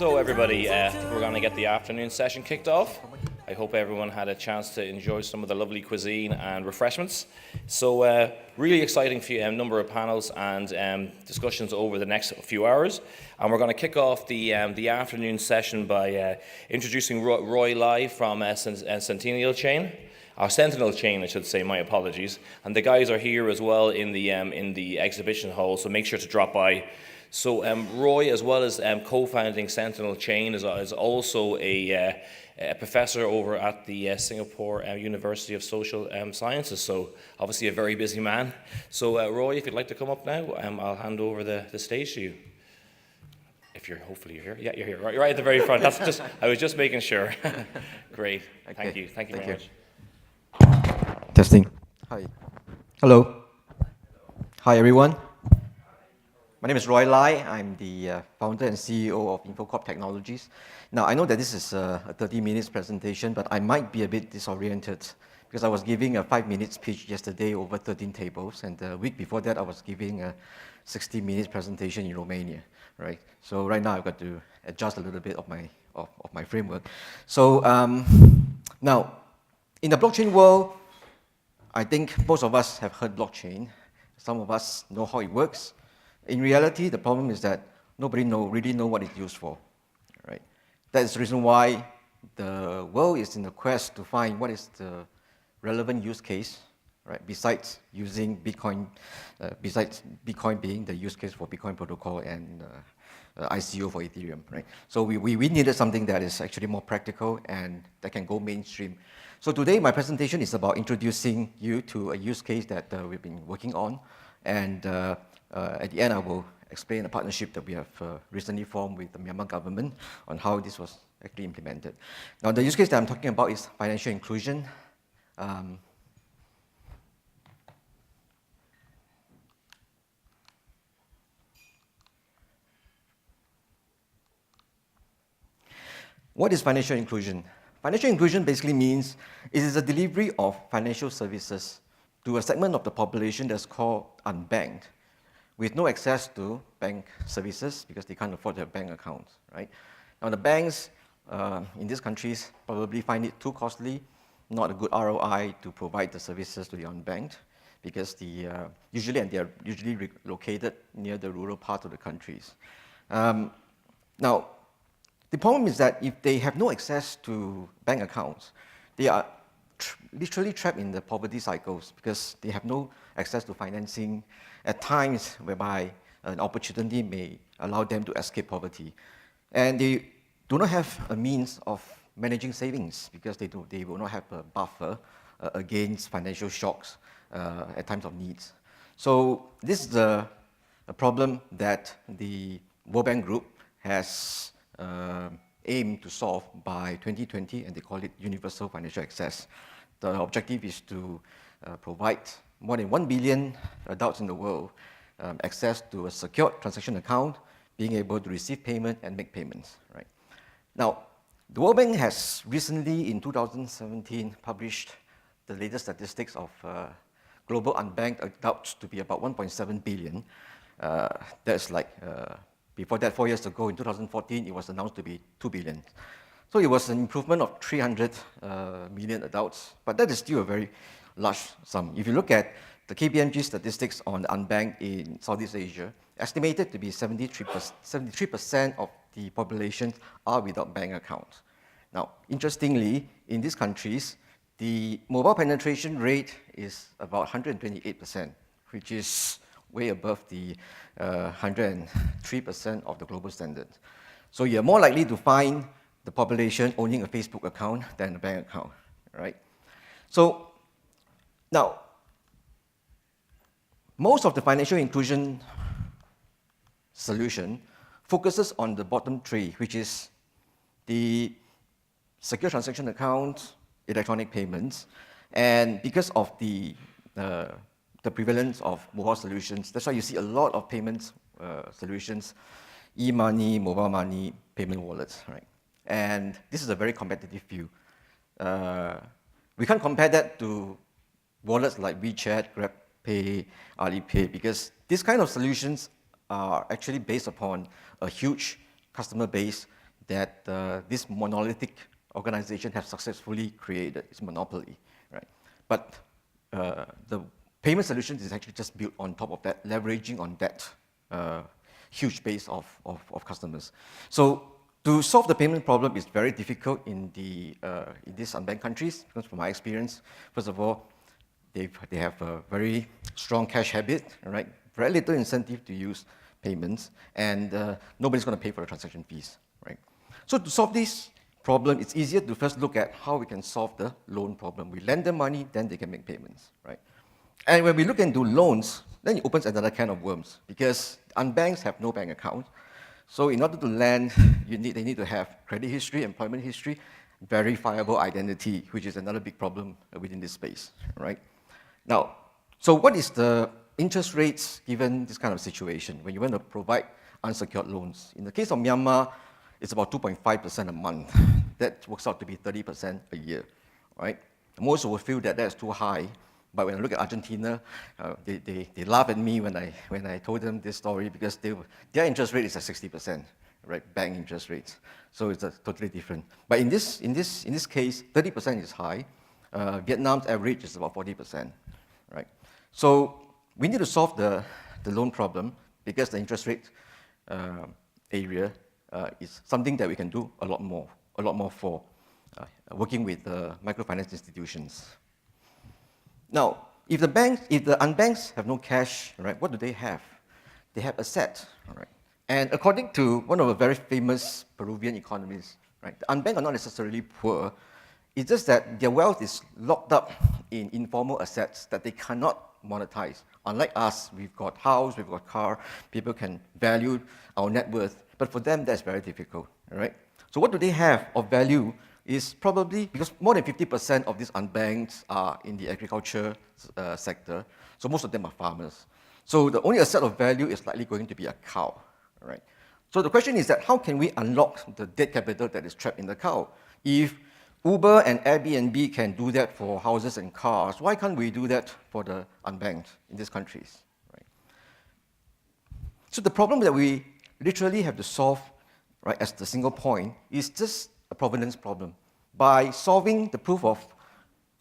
So everybody, we're going to get the afternoon session kicked off. I hope everyone had a chance to enjoy some of the lovely cuisine and refreshments. So really exciting number of panels and discussions over the next few hours. And we're going to kick off the afternoon session by introducing Roy Lai from Sentinel chain. Our Sentinel chain, I should say, my apologies. And the guys are here as well in the exhibition hall, so make sure to drop by. So Roy, as well as co-founding Sentinel chain, is also a professor over at the Singapore University of Social Sciences, so obviously a very busy man. So Roy, if you'd like to come up now, I'll hand over the stage to you. Hopefully you're here. Yeah, you're here. Right at the very front. I was just making sure. Great. Okay. Thank you very much. Testing. Hi. Hello. Hi, everyone. My name is Roy Lai. I'm the founder and CEO of InfoCorp Technologies. Now, I know that this is a 30 minutes presentation, but I might be a bit disoriented because I was giving a 5 minutes pitch yesterday over 13 tables, and the week before that, I was giving a 60 minutes presentation in Romania, right? So right now, I've got to adjust a little bit of my framework. So now, in the blockchain world, I think most of us have heard blockchain. Some of us know how it works. In reality, the problem is that nobody really know what it's used for, right? That's the reason why the world is in the quest to find what is the relevant use case, right? Besides using Bitcoin, besides Bitcoin being the use case for Bitcoin protocol and ICO for Ethereum, right? So we needed something that is actually more practical and that can go mainstream. So today, my presentation is about introducing you to a use case that we've been working on, and at the end, I will explain a partnership that we have recently formed with the Myanmar government on how this was actually implemented. Now, the use case that I'm talking about is financial inclusion. What is financial inclusion? Financial inclusion basically means it is a delivery of financial services to a segment of the population that's called unbanked, with no access to bank services because they can't afford their bank accounts, right? Now, the banks in these countries probably find it too costly, not a good ROI to provide the services to the unbanked because they're usually located near the rural part of the countries. Now, the problem is that if they have no access to bank accounts, they are literally trapped in the poverty cycles because they have no access to financing at times whereby an opportunity may allow them to escape poverty. And they do not have a means of managing savings because they will not have a buffer against financial shocks at times of needs. So this is a problem that the World Bank Group has aimed to solve by 2020, and they call it universal financial access. The objective is to provide more than 1 billion adults in the world access to a secured transaction account, being able to receive payment and make payments, right? Now, the World Bank has recently, in 2017, published the latest statistics of global unbanked adults to be about 1.7 billion. That's like before that, 4 years ago, in 2014, it was announced to be 2 billion. So it was an improvement of 300 million adults, but that is still a very large sum. If you look at the KPMG statistics on unbanked in Southeast Asia, estimated to be 73% of the population are without bank accounts. Now, interestingly, in these countries, the mobile penetration rate is about 128%, which is way above the 103% of the global standard. So you're more likely to find the population owning a Facebook account than a bank account, right? So now, most of the financial inclusion solution focuses on the bottom three, which is the secure transaction account, electronic payments, and because of the prevalence of mobile solutions, that's why you see a lot of payments solutions, e-money, mobile money, payment wallets, right? And this is a very competitive field. We can't compare that to wallets like WeChat, GrabPay, Alipay, because these kind of solutions are actually based upon a huge customer base that this monolithic organization has successfully created. It's monopoly, right? But the payment solutions is actually just built on top of that, leveraging on that huge base of customers. So to solve the payment problem is very difficult in these unbanked countries, because from my experience, first of all, they have a very strong cash habit, right? Very little incentive to use payments, and nobody's going to pay for the transaction fees, right? So to solve this problem, it's easier to first look at how we can solve the loan problem. We lend them money, then they can make payments, right? And when we look into loans, then it opens another can of worms, because unbanks have no bank account. So in order to lend, they need to have credit history, employment history, verifiable identity, which is another big problem within this space, right? Now, so what is the interest rates given this kind of situation when you want to provide unsecured loans? In the case of Myanmar, it's about 2.5% a month. That works out to be 30% a year, right? Most will feel that that's too high, but when I look at Argentina, they laugh at me when I told them this story, because their interest rate is at 60%, right? Bank interest rates. So it's totally different. But in this case, 30% is high. Vietnam's average is about 40%, right? So we need to solve the loan problem, because the interest rate area is something that we can do a lot more for, working with microfinance institutions. Now, if the unbanks have no cash, right, what do they have? They have assets, right? And according to one of the very famous Peruvian economists, right, the unbanked are not necessarily poor. It's just that their wealth is locked up in informal assets that they cannot monetize. Unlike us, we've got house, we've got car, people can value our net worth, but for them, that's very difficult, right? So what do they have of value is probably, because more than 50% of these unbanked are in the agriculture sector, so most of them are farmers. So the only asset of value is likely going to be a cow, right? So the question is that how can we unlock the debt capital that is trapped in the cow? If Uber and Airbnb can do that for houses and cars, why can't we do that for the unbanked in these countries, right? So the problem that we literally have to solve, right, as the single point, is just a provenance problem. By solving the proof of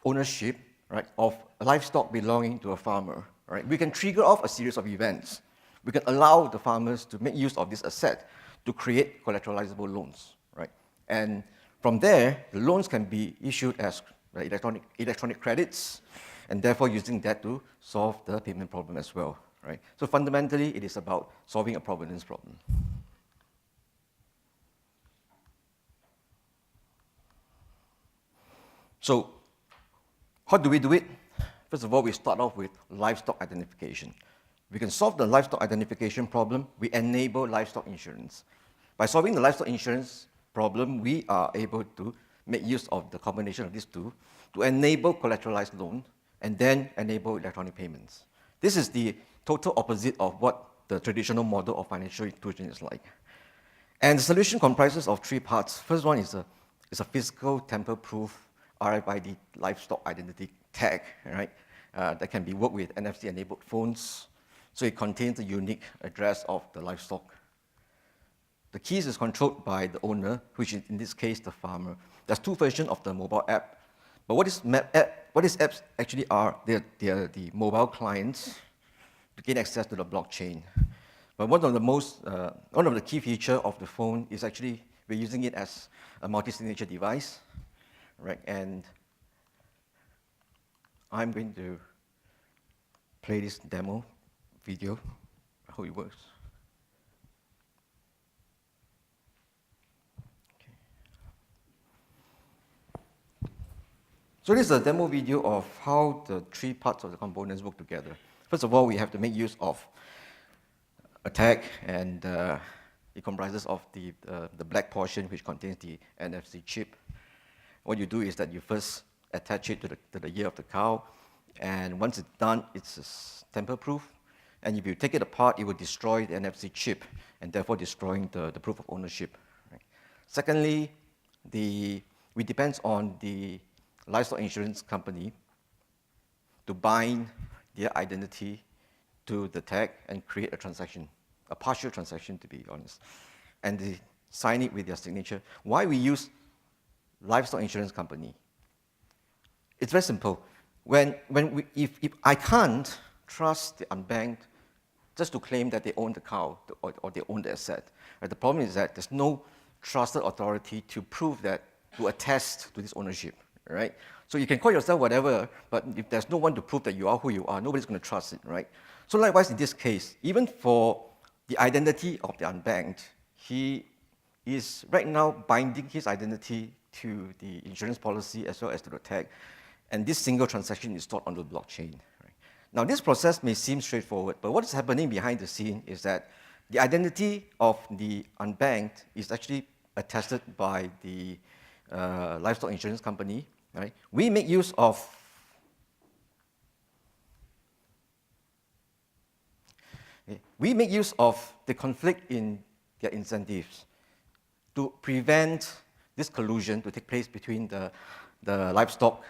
ownership, right, of livestock belonging to a farmer, right, we can trigger off a series of events. We can allow the farmers to make use of this asset to create collateralizable loans, right? And from there, the loans can be issued as electronic credits, and therefore using that to solve the payment problem as well, right? So fundamentally, it is about solving a provenance problem. So how do we do it? First of all, we start off with livestock identification. We can solve the livestock identification problem. We enable livestock insurance. By solving the livestock insurance problem, we are able to make use of the combination of these two to enable collateralized loan and then enable electronic payments. This is the total opposite of what the traditional model of financial inclusion is like. And the solution comprises of three parts. First one is a physical tamper-proof RFID livestock identity tag, right? That can be worked with NFC-enabled phones. So it contains the unique address of the livestock. The keys is controlled by the owner, which is in this case the farmer. There's two versions of the mobile app. But what these apps actually are, they're the mobile clients to gain access to the blockchain. But one of the key features of the phone is actually we're using it as a multi-signature device, right? And I'm going to play this demo video. I hope it works. Okay. So this is a demo video of how the three parts of the components work together. First of all, we have to make use of a tag, and it comprises of the black portion, which contains the NFC chip. What you do is that you first attach it to the ear of the cow, and once it's done, it's tamper-proof. And if you take it apart, it will destroy the NFC chip, and therefore destroying the proof of ownership. Right? Secondly, we depend on the livestock insurance company to bind their identity to the tag and create a transaction, a partial transaction, to be honest. And sign it with their signature. Why we use livestock insurance company? It's very simple. If I can't trust the unbanked just to claim that they own the cow or they own the asset, right? The problem is that there's no trusted authority to prove that, to attest to this ownership, right? So you can call yourself whatever, but if there's no one to prove that you are who you are, nobody's going to trust it, right? So likewise in this case, even for the identity of the unbanked, he is right now binding his identity to the insurance policy as well as to the tag, and this single transaction is stored on the blockchain. Right? Now this process may seem straightforward, but what is happening behind the scene is that the identity of the unbanked is actually attested by the livestock insurance company. Right? We make use of the conflict in their incentives to prevent this collusion to take place between the livestock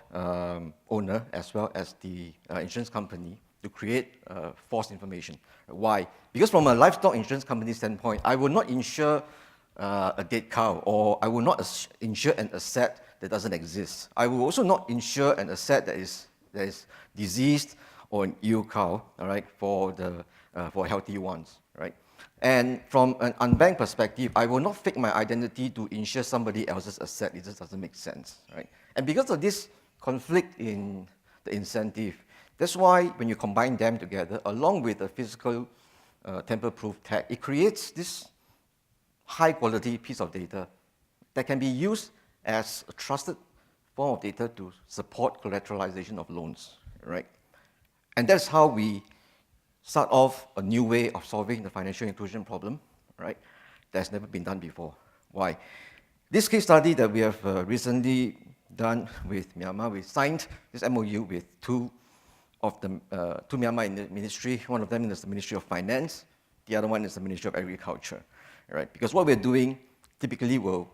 owner as well as the insurance company to create false information. Why? Because from a livestock insurance company standpoint, I will not insure a dead cow, or I will not insure an asset that doesn't exist. I will also not insure an asset that is diseased or an ill cow, all right, for healthy ones, right? And from an unbanked perspective, I will not fake my identity to insure somebody else's asset. It just doesn't make sense, right? And because of this conflict in the incentive, that's why when you combine them together, along with a physical tamper-proof tag, it creates this high-quality piece of data that can be used as a trusted form of data to support collateralization of loans, right? And that's how we start off a new way of solving the financial inclusion problem, right? That's never been done before. Why? This case study that we have recently done with Myanmar, we signed this MOU with two Myanmar in the ministry. One of them is the Ministry of Finance, the other one is the Ministry of Agriculture, right? Because what we're doing typically will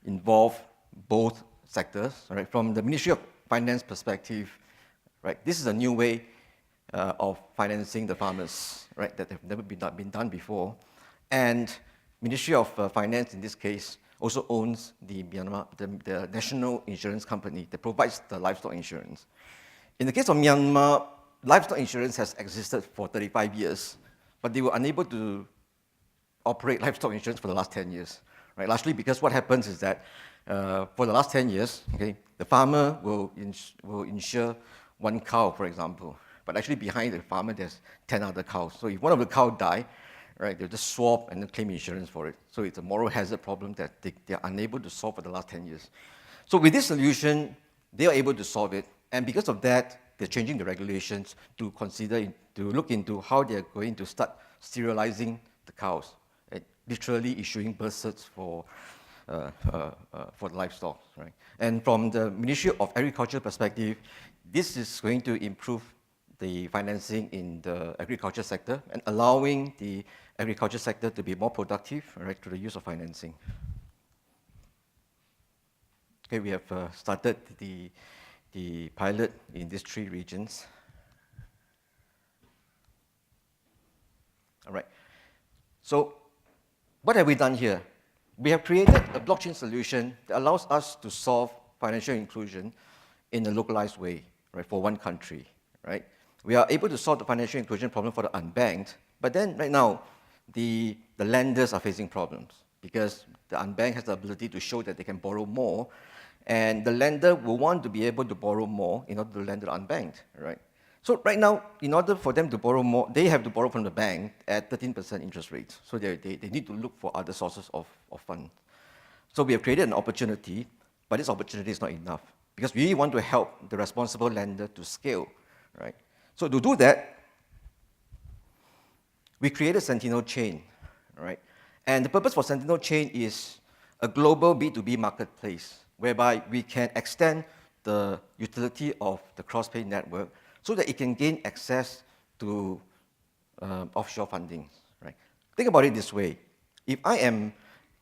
involve both sectors, right? From the Ministry of Finance perspective, right? This is a new way of financing the farmers, right? That have never been done before, and Ministry of Finance in this case also owns the national insurance company that provides the livestock insurance. In the case of Myanmar, livestock insurance has existed for 35 years, but they were unable to operate livestock insurance for the last 10 years, right? Largely because what happens is that for the last 10 years, okay, the farmer will insure one cow, for example, but actually behind the farmer there's 10 other cows. So if one of the cows die, right, they'll just swap and then claim insurance for it. So it's a moral hazard problem that they're unable to solve for the last 10 years. So with this solution, they are able to solve it, and because of that, they're changing the regulations to look into how they're going to start sterilizing the cows, and literally issuing birth certs for the livestock, right? And from the Ministry of Agriculture perspective, this is going to improve the financing in the agriculture sector and allowing the agriculture sector to be more productive, right, through the use of financing. Okay, we have started the pilot in these 3 regions. All right. So what have we done here? We have created a blockchain solution that allows us to solve financial inclusion in a localized way, right, for one country, right? We are able to solve the financial inclusion problem for the unbanked, but then right now, the lenders are facing problems because the unbanked has the ability to show that they can borrow more, and the lender will want to be able to borrow more in order to lend to the unbanked, right? So right now, in order for them to borrow more, they have to borrow from the bank at 13% interest rate. So they need to look for other sources of funds. So we have created an opportunity, but this opportunity is not enough because we want to help the responsible lender to scale, right? So to do that, we created Sentinel chain, right? And the purpose for Sentinel chain is a global B2B marketplace whereby we can extend the utility of the cross-pay network so that it can gain access to offshore funding, right? Think about it this way. If I am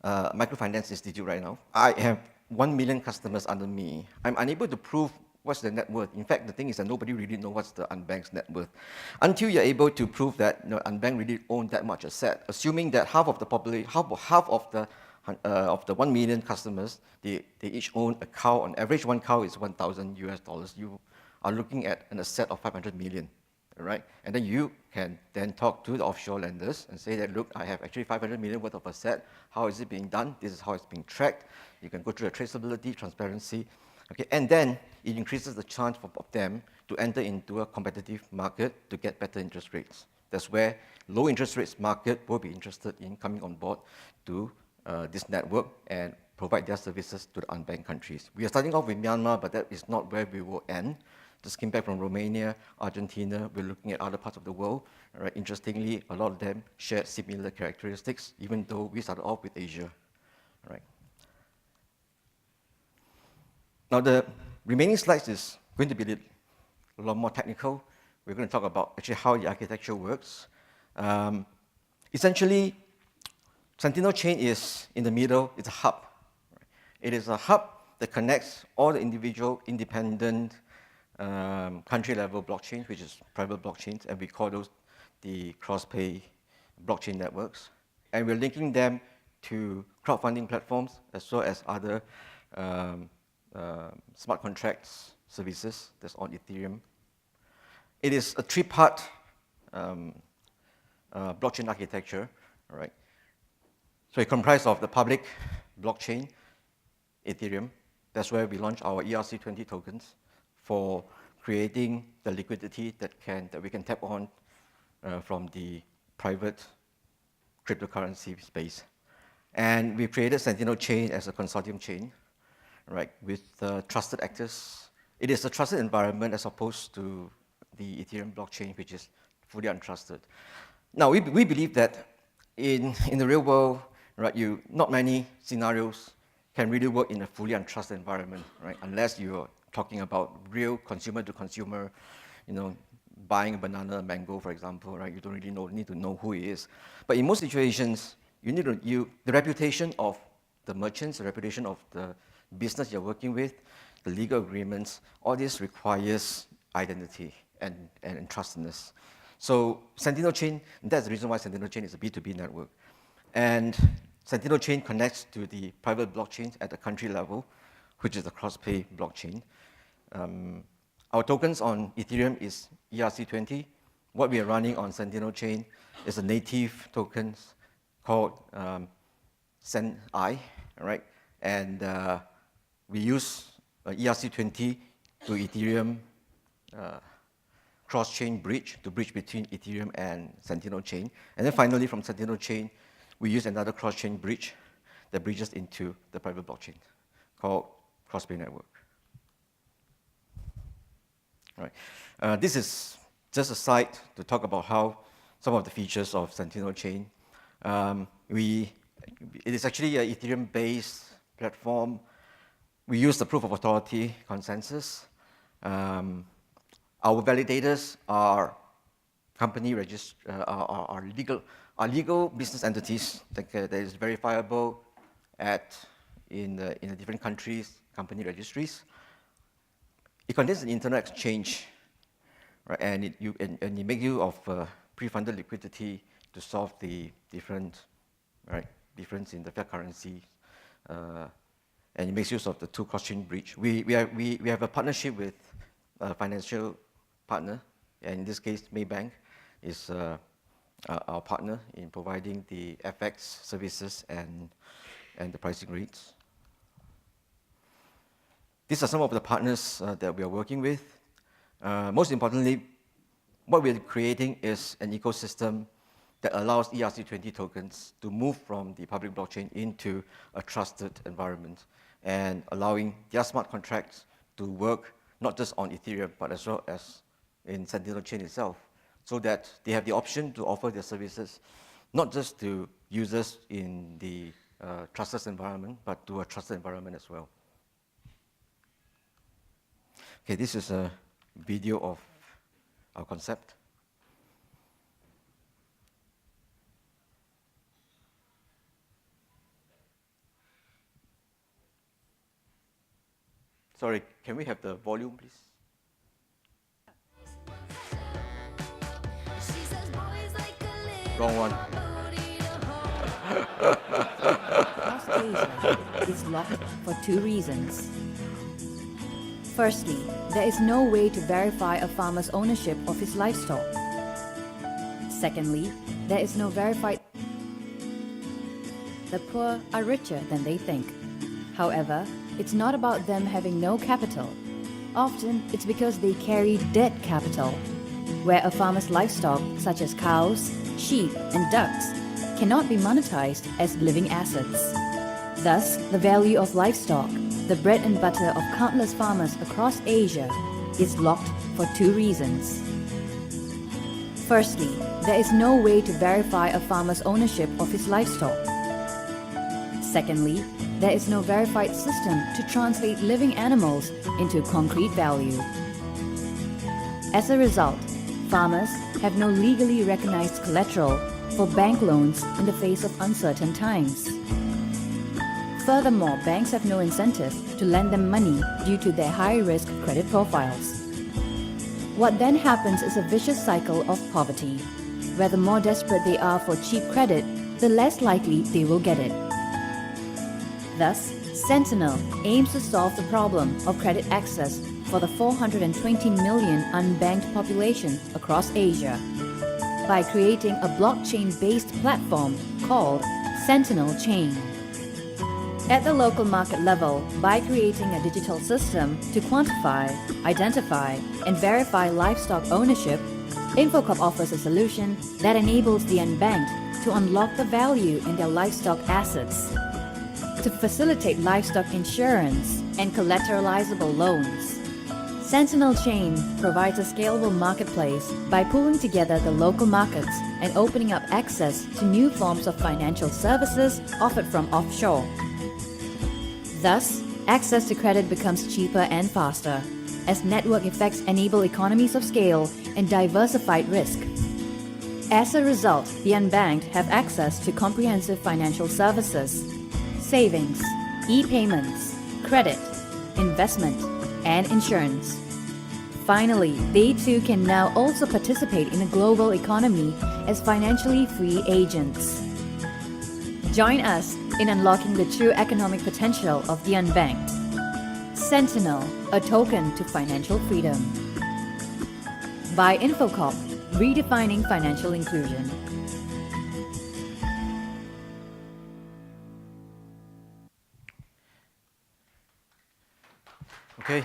a microfinance institute right now, I have 1 million customers under me. I'm unable to prove what's the net worth. In fact, the thing is that nobody really knows what's the unbanked's net worth until you're able to prove that unbanked really own that much asset, assuming that half of the population, half of the of the 1 million customers, they each own a cow. On average, one cow is $1,000. You are looking at an asset of 500 million, right? And then you can then talk to the offshore lenders and say that, look, I have actually 500 million worth of asset. How is it being done? This is how it's being tracked. You can go through the traceability, transparency, okay? And then it increases the chance of them to enter into a competitive market to get better interest rates. That's where low interest rates market will be interested in coming on board to this network and provide their services to the unbanked countries. We are starting off with Myanmar, but that is not where we will end. Just came back from Romania, Argentina. We're looking at other parts of the world. Right? Interestingly, a lot of them share similar characteristics, even though we started off with Asia. Right? Now, the remaining slides is going to be a lot more technical. We're going to talk about actually how the architecture works. Essentially, Sentinel chain is in the middle. It's a hub. Right? It is a hub that connects all the individual, independent, country-level blockchains, which is private blockchains, and we call those the cross-pay blockchain networks. And we're linking them to crowdfunding platforms as well as other smart contracts services that's on Ethereum. It is a three-part blockchain architecture, all right? So it comprises of the public blockchain, Ethereum. That's where we launch our ERC20 tokens for creating the liquidity that we can tap on from the private cryptocurrency space. And we created Sentinel chain as a consortium chain, right, with trusted actors. It is a trusted environment as opposed to the Ethereum blockchain, which is fully untrusted. Now, we believe that in the real world, right, not many scenarios can really work in a fully untrusted environment, right, unless you're talking about real consumer to consumer, buying a banana, a mango, for example, right? You don't really need to know who he is. But in most situations, the reputation of the merchants, the reputation of the business you're working with, the legal agreements, all this requires identity and trustedness. So Sentinel chain, that's the reason why Sentinel chain is a B2B network. And Sentinel chain connects to the private blockchains at the country level, which is the cross-pay blockchain. Our tokens on Ethereum is ERC20. What we are running on Sentinel chain is a native tokens called SenI, right? And we use ERC20 to Ethereum cross-chain bridge to bridge between Ethereum and Sentinel chain. And then finally, from Sentinel chain, we use another cross-chain bridge that bridges into the private blockchain called cross-pay network. Right. This is just a site to talk about how some of the features of Sentinel chain. It is actually an Ethereum-based platform. We use the proof of authority consensus. Our validators are are legal business entities that is verifiable in the different countries, company registries. It contains an internet exchange, right? And it makes use of pre-funded liquidity to solve the difference in the fiat currency, and it makes use of the two cross-chain bridge. We have a partnership with a financial partner, and in this case, Maybank is our partner in providing the FX services and the pricing rates. These are some of the partners that we are working with. Most importantly, what we're creating is an ecosystem that allows ERC20 tokens to move from the public blockchain into a trusted environment and allowing their smart contracts to work not just on Ethereum, but as well as in Sentinel chain itself, so that they have the option to offer their services not just to users in the trusted environment, but to a trusted environment as well. Okay, this is a video of our concept. Sorry, can we have the volume, please? Wrong one. across Asia is locked for two reasons. Firstly, there is no way to verify a farmer's ownership of his livestock. Secondly, there is no verified. The poor are richer than they think. However, it's not about them having no capital. Often, it's because they carry dead capital, where a farmer's livestock, such as cows, sheep, and ducks, cannot be monetized as living assets. Thus, the value of livestock, the bread and butter of countless farmers across Asia, is locked for two reasons. Firstly, there is no way to verify a farmer's ownership of his livestock. Secondly, there is no verified system to translate living animals into concrete value. As a result, farmers have no legally recognized collateral for bank loans in the face of uncertain times. Furthermore, banks have no incentive to lend them money due to their high-risk credit profiles. What then happens is a vicious cycle of poverty, where the more desperate they are for cheap credit, the less likely they will get it. Thus, Sentinel aims to solve the problem of credit access for the 420 million unbanked population across Asia by creating a blockchain-based platform called Sentinel Chain. At the local market level, by creating a digital system to quantify, identify, and verify livestock ownership, Infocop offers a solution that enables the unbanked to unlock the value in their livestock assets, to facilitate livestock insurance and collateralizable loans. Sentinel Chain provides a scalable marketplace by pulling together the local markets and opening up access to new forms of financial services offered from offshore. Thus, access to credit becomes cheaper and faster, as network effects enable economies of scale and diversified risk. As a result, the unbanked have access to comprehensive financial services, savings, e-payments, credit, investment, and insurance. Finally, they too can now also participate in a global economy as financially free agents. Join us in unlocking the true economic potential of the unbanked. Sentinel, a token to financial freedom. By Infocop, redefining financial inclusion. Okay.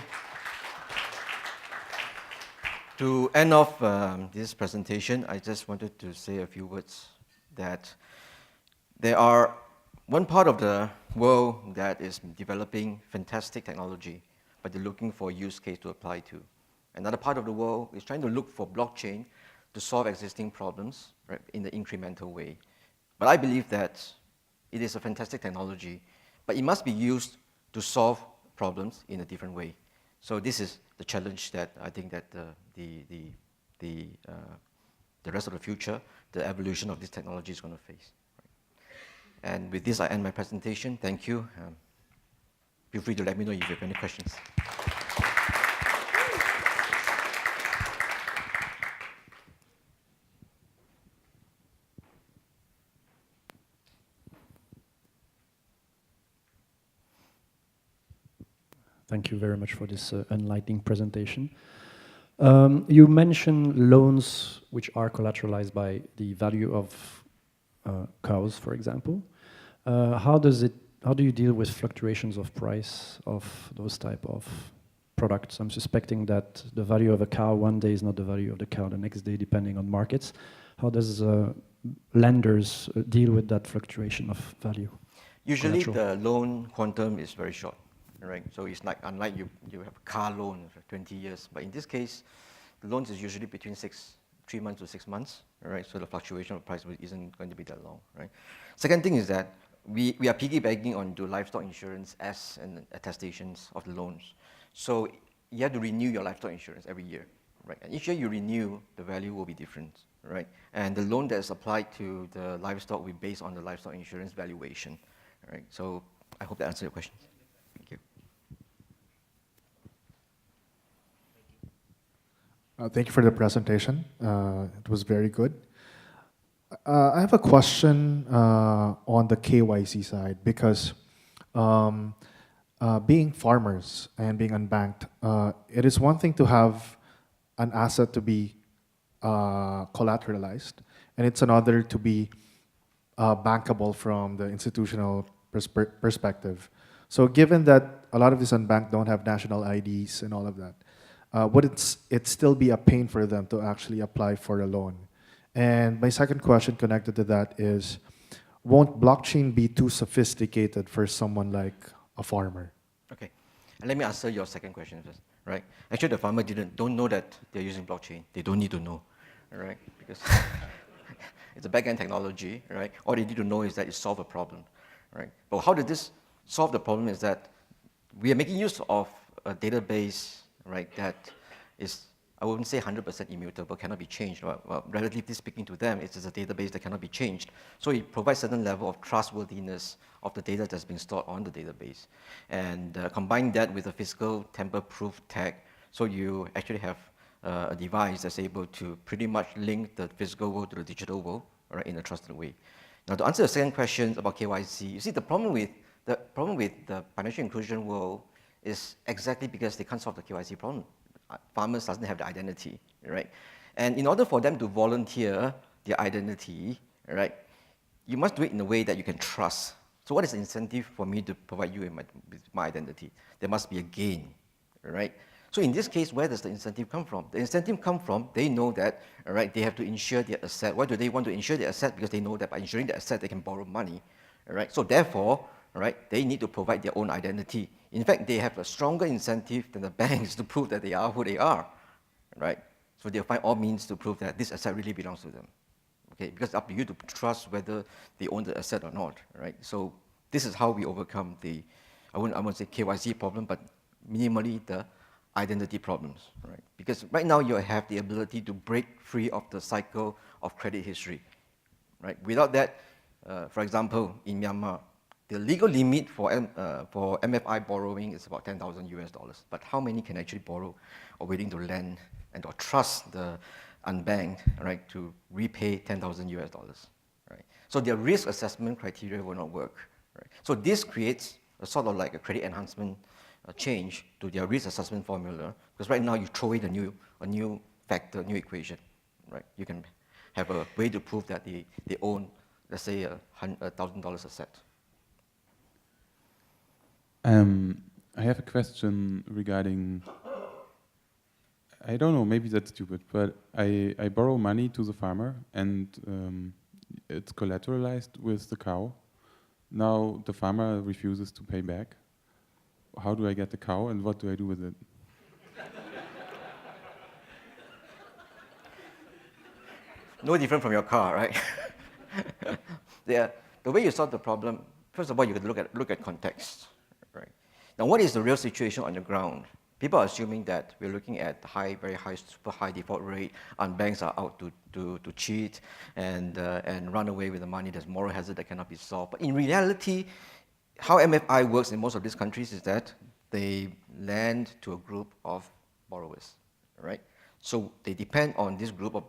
To end off this presentation, I just wanted to say a few words that there are one part of the world that is developing fantastic technology, but they're looking for a use case to apply to. Another part of the world is trying to look for blockchain to solve existing problems, right, in the incremental way. But I believe that it is a fantastic technology, but it must be used to solve problems in a different way. So this is the challenge that I think that the rest of the future, the evolution of this technology is going to face. And with this, I end my presentation. Thank you. Feel free to let me know if you have any questions. Thank you very much for this enlightening presentation. You mentioned loans which are collateralized by the value of cows, for example. How do you deal with fluctuations of price of those type of products? I'm suspecting that the value of a cow one day is not the value of the cow the next day, depending on markets. How does lenders deal with that fluctuation of value? Usually collateral? the loan quantum is very short, right? So it's like, unlike you have a car loan for 20 years, but in this case, the loans is usually between 3 months to 6 months, right? So the fluctuation of price isn't going to be that long, right? Second thing is that we are piggybacking on the livestock insurance as an attestations of the loans. So you have to renew your livestock insurance every year, right? And each year you renew, the value will be different, right? And the loan that is applied to the livestock will be based on the livestock insurance valuation, right? So I hope that answers your questions. Thank you. Thank you for the presentation. It was very good. I have a question on the KYC side because um, being farmers and being unbanked, it is one thing to have an asset to be collateralized, and it's another to be bankable from the institutional perspective. So, given that a lot of these unbanked don't have national IDs and all of that, would it still be a pain for them to actually apply for a loan? And my second question connected to that is, won't blockchain be too sophisticated for someone like a farmer? Okay, and let me answer your second question first, right? Actually, the farmer don't know that they're using blockchain. They don't need to know, all right? Because it's a back-end technology, right? All they need to know is that it solves a problem, right? But how did this solve the problem is that we are making use of a database, right, that is, I wouldn't say 100% immutable, cannot be changed. Well, relatively speaking to them, it is a database that cannot be changed. So it provides certain level of trustworthiness of the data that's been stored on the database. And combine that with a physical tamper-proof tag, so you actually have a device that's able to pretty much link the physical world to the digital world, right, in a trusted way. Now, to answer the second question about KYC, you see, the problem with the financial inclusion world is exactly because they can't solve the KYC problem. Farmers doesn't have the identity, right? And in order for them to volunteer their identity, right, you must do it in a way that you can trust. So what is the incentive for me to provide you with my identity? There must be a gain, right? So in this case, where does the incentive come from? The incentive comes from, they know that, all right, they have to insure their asset. Why do they want to insure their asset? Because they know that by insuring their asset, they can borrow money, all right? So therefore, all right, they need to provide their own identity. In fact, they have a stronger incentive than the banks to prove that they are who they are, right? So they'll find all means to prove that this asset really belongs to them, okay? Because it's up to you to trust whether they own the asset or not, right? So this is how we overcome the, I wouldn't say KYC problem, but minimally the identity problems, right? Because right now you have the ability to break free of the cycle of credit history, right? Without that, for example, in Myanmar, the legal limit for MFI borrowing is about 10,000 US dollars. But how many can actually borrow or willing to lend and or trust the unbanked, right, to repay 10,000 US dollars, right? So their risk assessment criteria will not work, right? So this creates a sort of like a credit enhancement change to their risk assessment formula, because right now you throw in a new factor, new equation, right? You can have a way to prove that they own, let's say, $1,000 asset. I have a question regarding, I don't know, maybe that's stupid, but I borrow money to the farmer and it's collateralized with the cow. Now the farmer refuses to pay back. How do I get the cow and what do I do with it? No different from your car, right? The way you solve the problem, first of all, you have to look at context, right? Now, what is the real situation on the ground? People are assuming that we're looking at very high, super high default rate, and banks are out to cheat and run away with the money. There's moral hazard that cannot be solved. But in reality, how MFI works in most of these countries is that they lend to a group of borrowers, right? So they depend on this group of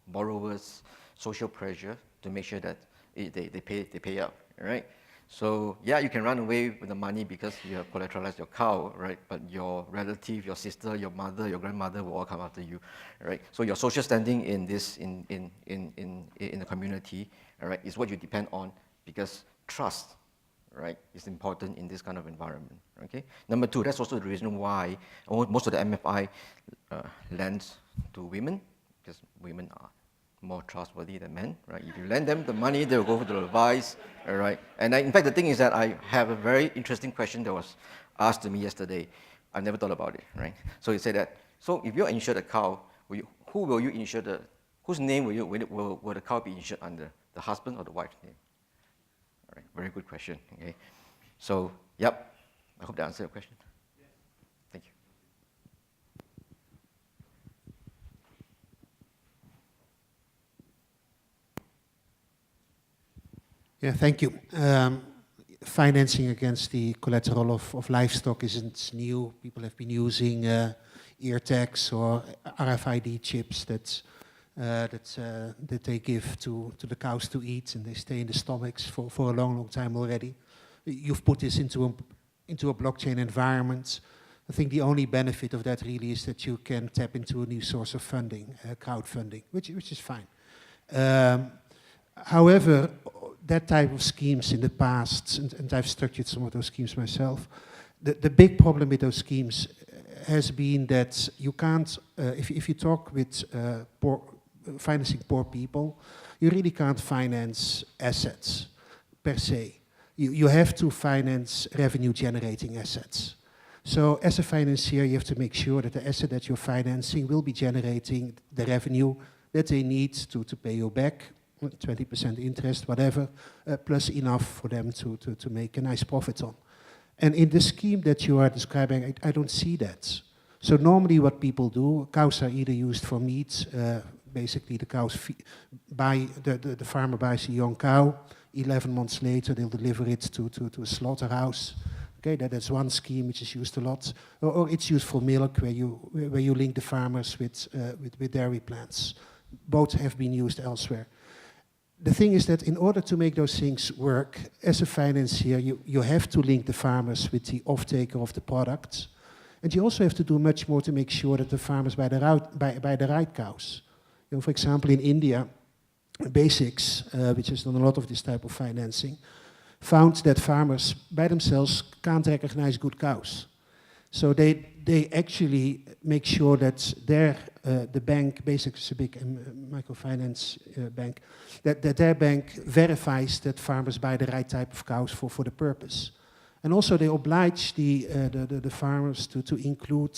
borrowers' social pressure to make sure that they pay up, right? So yeah, you can run away with the money because you have collateralized your cow, right? But your relative, your sister, your mother, your grandmother will all come after you, right? So your social standing in the community, all right, is what you depend on, because trust, right, is important in this kind of environment. Okay. Number two, that's also the reason why most of the MFI lends to women, because women are more trustworthy than men, right? If you lend them the money, they'll go for the advice, all right? And in fact, the thing is that I have a very interesting question that was asked to me yesterday. I never thought about it, right? So he said that, so if you're insured a cow, who will you insure whose name will the cow be insured under? The husband or the wife's name? All right, very good question, okay? So, yep, I hope that answered your question. Thank you. Yeah, thank you. Financing against the collateral of livestock isn't new. People have been using ear tags or RFID chips that that they give to the cows to eat, and they stay in the stomachs for a long, long time already. You've put this into a blockchain environment. I think the only benefit of that really is that you can tap into a new source of funding, crowdfunding, which is fine. However, that type of schemes in the past, and I've structured some of those schemes myself, the big problem with those schemes has been that you can't, if you talk with financing poor people, you really can't finance assets per se. You have to finance revenue generating assets. So as a financier, you have to make sure that the asset that you're financing will be generating the revenue that they need to pay you back, 20% interest, whatever, plus enough for them to make a nice profit on. And in the scheme that you are describing, I don't see that. So normally what people do, cows are either used for meat, basically the cows the farmer buys a young cow, 11 months later they'll deliver it to a slaughterhouse. Okay, that's one scheme which is used a lot. Or it's used for milk, where you link the farmers with dairy plants. Both have been used elsewhere. The thing is that in order to make those things work, as a financier, you have to link the farmers with the off-taker of the product. And you also have to do much more to make sure that the farmers buy the right cows. You know, for example, in India, Basics, which has done a lot of this type of financing, found that farmers by themselves can't recognize good cows. So they actually make sure that the bank, Basics is a big microfinance bank, that their bank verifies that farmers buy the right type of cows for the purpose. And also they oblige the farmers to include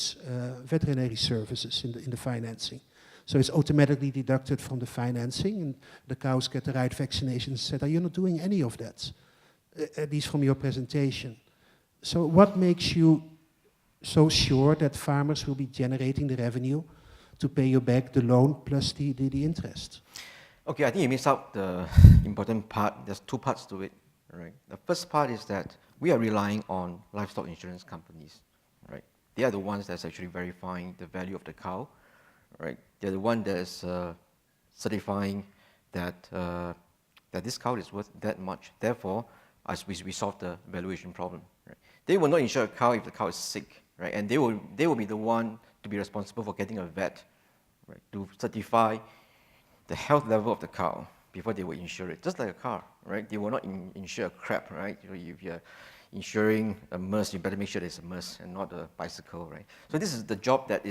veterinary services in the financing. So it's automatically deducted from the financing, and the cows get the right vaccinations, etc. You're not doing any of that, at least from your presentation. So what makes you so sure that farmers will be generating the revenue to pay you back the loan plus the interest? Okay, I think you missed out the important part. There's two parts to it, right? The first part is that we are relying on livestock insurance companies, right? They are the ones that's actually verifying the value of the cow, right? They're the one that is certifying that that this cow is worth that much. Therefore, as we solve the valuation problem, right? They will not insure a cow if the cow is sick, right? And they will be the one to be responsible for getting a vet, right, to certify the health level of the cow before they will insure it. Just like a car, right? They will not insure a crap, right? If you're insuring a Merc, you better make sure it's a Merc and not a bicycle, right? So this is the job that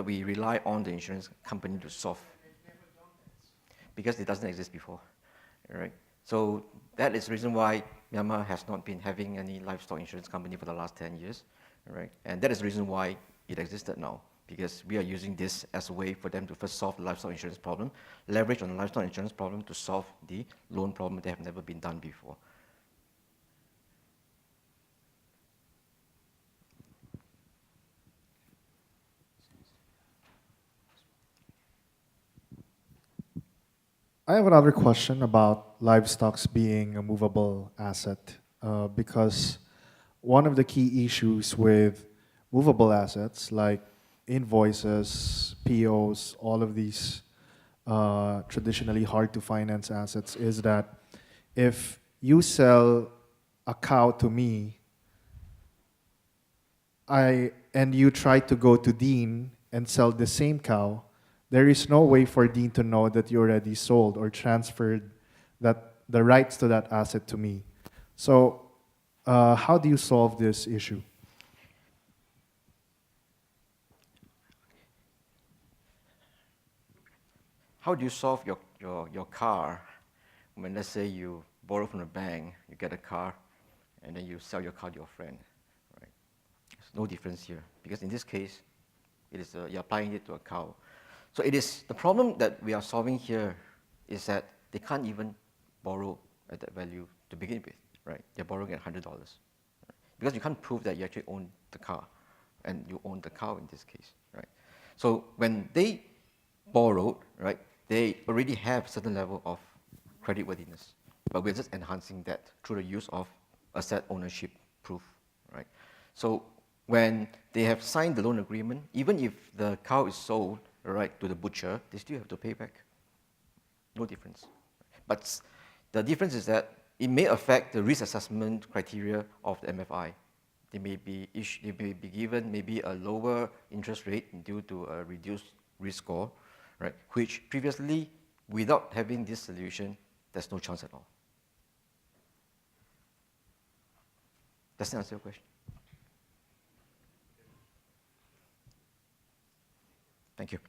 we rely on the insurance company to solve. Because it doesn't exist before, right? So that is the reason why Myanmar has not been having any livestock insurance company for the last 10 years, right? And that is the reason why it existed now, because we are using this as a way for them to first solve the livestock insurance problem, leverage on the livestock insurance problem to solve the loan problem that have never been done before. I have another question about livestock being a movable asset, because one of the key issues with movable assets like invoices, POs, all of these traditionally hard to finance assets is that if you sell a cow to me, and you try to go to Dean and sell the same cow, there is no way for Dean to know that you already sold or transferred the rights to that asset to me. So how do you solve this issue? How do you solve your car when, let's say, you borrow from a bank, you get a car, and then you sell your car to your friend, right? There's no difference here, because in this case, it is you're applying it to a cow. So it is the problem that we are solving here is that they can't even borrow at that value to begin with, right? They're borrowing at $100, right? Because you can't prove that you actually own the car, and you own the cow in this case, right? So when they borrowed, right, they already have a certain level of creditworthiness, but we're just enhancing that through the use of asset ownership proof, right? So when they have signed the loan agreement, even if the cow is sold, right, to the butcher, they still have to pay back. No difference. But the difference is that it may affect the risk assessment criteria of the MFI. They may be given maybe a lower interest rate due to a reduced risk score, right? Which previously, without having this solution, there's no chance at all. Does that answer your question? Thank you.